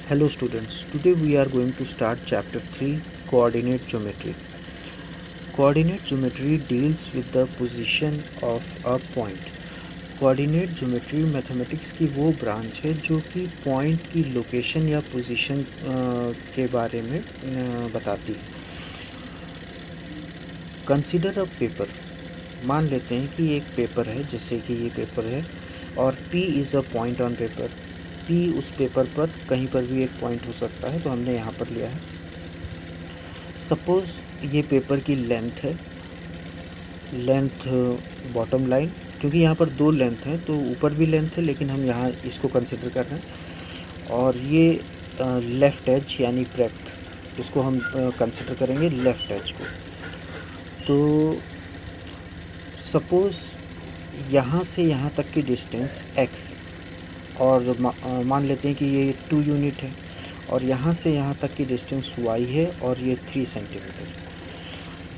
Hello students, today we are going to start chapter 3 coordinate geometry. Coordinate geometry deals with the position of a point. Coordinate geometry mathematics की वो branch है जो कि point की location या position के बारे में बताती है। कंसीडर अ पेपर, मान लेते हैं कि एक पेपर है, जैसे कि ये पेपर है और P is a point on paper. P उस पेपर पर कहीं पर भी एक पॉइंट हो सकता है, तो हमने यहाँ पर लिया है। सपोज़ ये पेपर की लेंथ है, लेंथ बॉटम लाइन, क्योंकि यहाँ पर दो लेंथ हैं तो ऊपर भी लेंथ है, लेकिन हम यहाँ इसको कंसिडर कर रहे हैं। और ये लेफ़्ट एज यानी ब्रेड्थ, इसको हम कंसिडर करेंगे लेफ़्ट एज को। तो सपोज़ यहाँ से यहाँ तक की डिस्टेंस x और मान लेते हैं कि ये 2 यूनिट है, और यहाँ से यहाँ तक की डिस्टेंस y है और ये 3 सेंटीमीटर।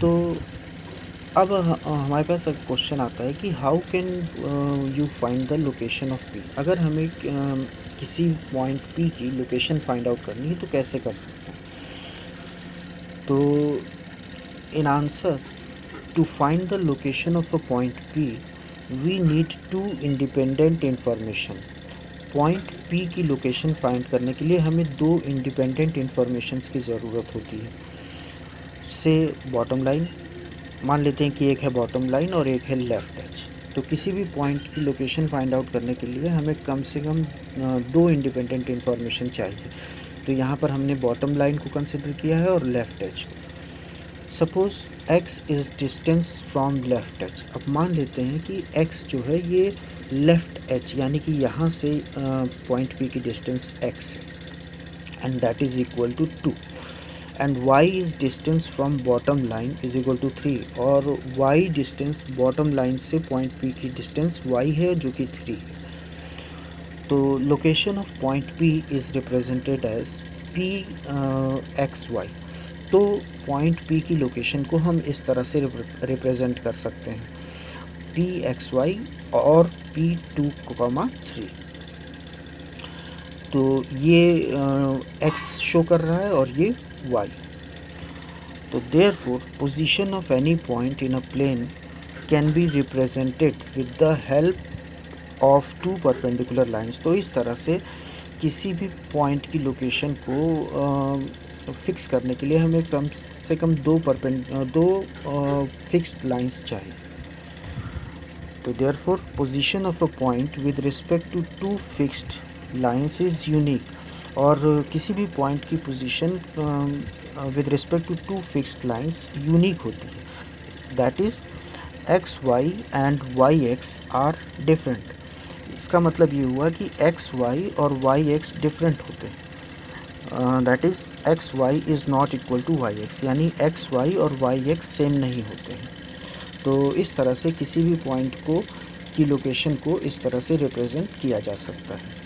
तो अब हमारे पास एक क्वेश्चन आता है कि how can you find the location of P। अगर हमें किसी पॉइंट P की लोकेशन फाइंड आउट करनी है तो कैसे कर सकते हैं। तो in answer to find the location of a point P we need to independent information. Point P की लोकेशन फाइंड करने के लिए हमें दो इंडिपेंडेंट इंफॉर्मेशंस की ज़रूरत होती है। से बॉटम लाइन, मान लेते हैं कि एक है बॉटम लाइन और एक है लेफ़्ट एज। तो किसी भी पॉइंट की लोकेशन फाइंड आउट करने के लिए हमें कम से कम दो इंडिपेंडेंट इंफॉर्मेशन चाहिए। तो यहाँ पर हमने बॉटम लाइन को कंसिडर किया है और लेफ़्ट एज को। Suppose x is distance from left edge. अब मान लेते हैं कि x जो है ये लेफ़्ट एज यानी कि यहाँ से पॉइंट P की डिस्टेंस x है, and that is equal to 2, and y is distance from bottom line is equal to 3, और y डिस्टेंस बॉटम लाइन से पॉइंट P की डिस्टेंस y है जो कि 3 है। तो location of point P is represented as P XY। तो point P की लोकेशन को हम इस तरह से रिप्रेजेंट कर सकते हैं, P XY और P2,3। तो ये X शो कर रहा है और ये Y। तो therefore position of any point in a plane can be represented with the help of two perpendicular lines. तो इस तरह से किसी भी पॉइंट की लोकेशन को फिक्स करने के लिए हमें कम से कम दो फिक्स्ड लाइंस चाहिए। तो therefore position of a point with respect to two fixed lines is unique. और किसी भी पॉइंट की position with respect to two fixed lines unique होती है। That is XY and YX are different. इसका मतलब ये हुआ कि XY और YX डिफरेंट होते हैं। That is XY is not equal to YX, यानी XY और YX सेम नहीं होते हैं। तो इस तरह से किसी भी पॉइंट को की लोकेशन को इस तरह से रिप्रेजेंट किया जा सकता है।